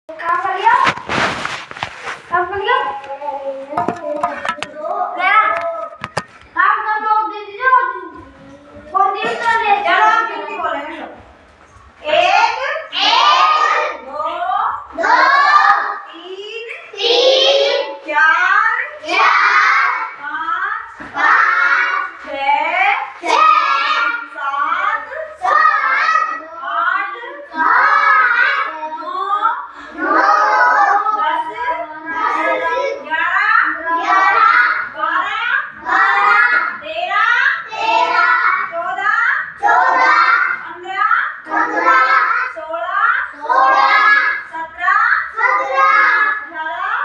काम कर लिया? काम कर लिया? काम का नोट दे दीजिए और कौन सी उत्तर दे? चलो हम हिंदी बोलेंगे सब। एक एक दो दो तीन तीन चार चार पाँच पाँच छः छः सात सात आठ आठ नौ नौ दस दस ग्यारह ग्यारह बारह बारह तेरह तेरह चौदह चौदह पंद्रह पंद्रह सोलह सोलह सत्रह सत्रह अठारह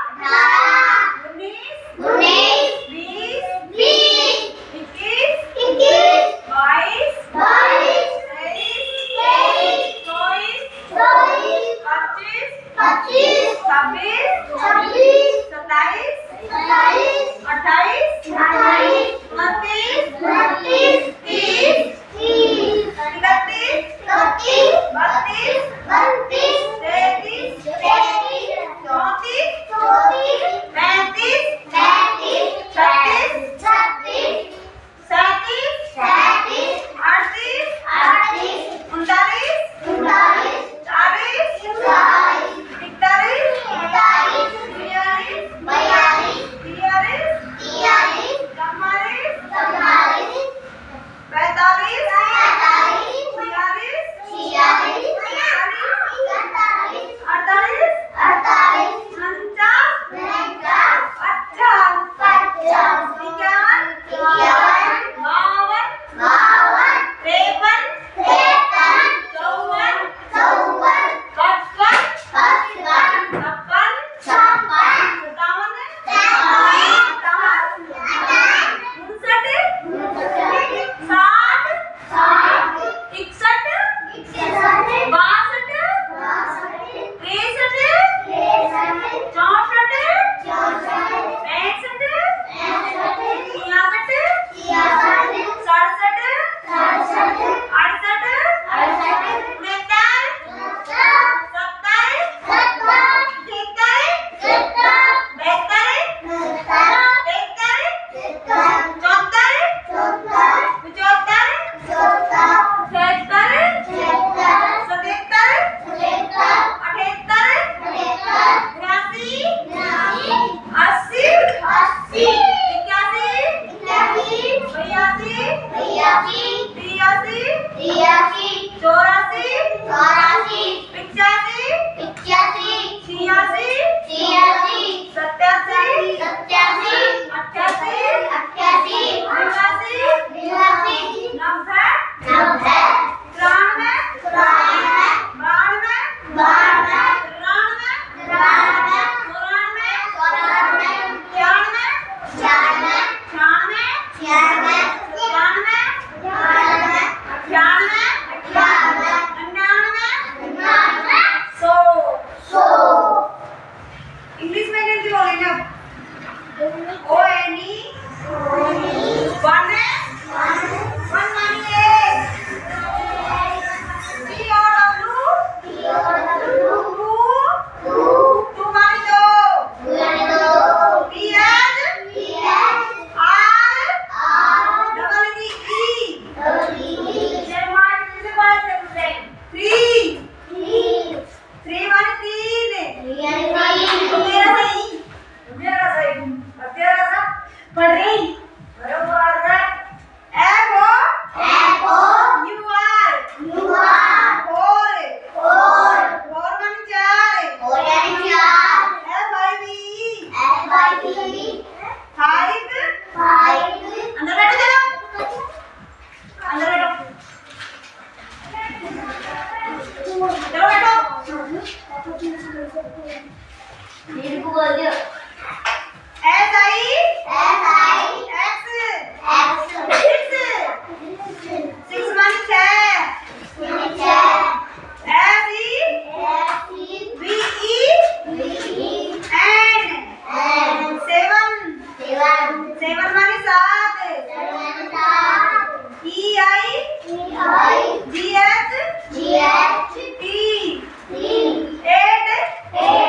अठारह उन्नीस उन्नीस बीस बीस इक्कीस इक्कीस बाईस बाईस तेईस तेईस चौबीस चौबीस पच्चीस पच्चीस छब्बीस छब्बीस सत्ताईस सत्ताईस अट्ठाईस अट्ठाईस उनतीस उनतीस तीस तीस इकतीस इकतीस बत्तीस बत्तीस तैंतीस तैंतीस चौंतीस चौंतीस पैंतीस पैंतीस छत्तीस छत्तीस सैंतीस सैंतीस अड़तीस अड़तीस उनतालीस उनतालीस चालीस चालीस इकतालीस इकतालीस बयालीस बयालीस तियालीस तियालीस चौवालीस चौवालीस पैंतालीस पैंतालीस छियालीस छियालीस सैंतालीस सैंतालीस अड़तालीस अड़तालीस उनचास उनचास पचास पचास इक्यावन इक्यावन बावन बावन तिरपन तिरपन चौवन चौवन पचपन पचपन छप्पन छप्पन सत्तावन सत्तावन उनसठ उनसठ साठ साठ इकसठ इकसठ बासठ बासठ तिरसठ तिरसठ चौसठ चौसठ पैंसठ पैंसठ छियासठ छियासठ सड़सठ सड़सठ अड़सठ अड़सठ उनहत्तर सत्तर सत्तर तिहत्तर सत्तर बहत्तर सत्तर तिहत्तर सत्तर चौहत्तर चौहत्तर पचहत्तर चौहत्तर छिहत्तर छिहत्तर सतहत्तर सतहत्तर अठहत्तर अठहत्तर उनासी उनासी अस्सी अस्सी इक्यासी इक्यासी बयासी बयासी तिरासी तिरासी चौरासी चौरासी पिचासी इक्यासी छियासी छियासी सत्यासी सत्यासी अट्ठासी अट्ठासी निन्यासी निन्यासी नब्बे नब्बे तिरानवे तिरानवे बानवे बानवे तिरानवे तिरानवे चौरानवे चौरानवे छियानवे छियानवे छियानवे छियानवे सत्तानवे छियानवे अठानवे अठानवे निन्यानवे निन्यानवे 100 सौ इंग्लिश में कैसे बोलेंगे अब ONE वन वन मानिए टू टू मानी दो PH R डबल E जय मार से बात करते हैं थ्री मानी तीन मेरा सही अब तेरा सा पढ़ रही बराबर है फोर मानी चार फाइव अंदर बैठो चलो अंदर बैठो चलो बैठो SI X सिक्स मानी छः SEVE N सेवन मानी सात EIGH T 8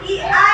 Y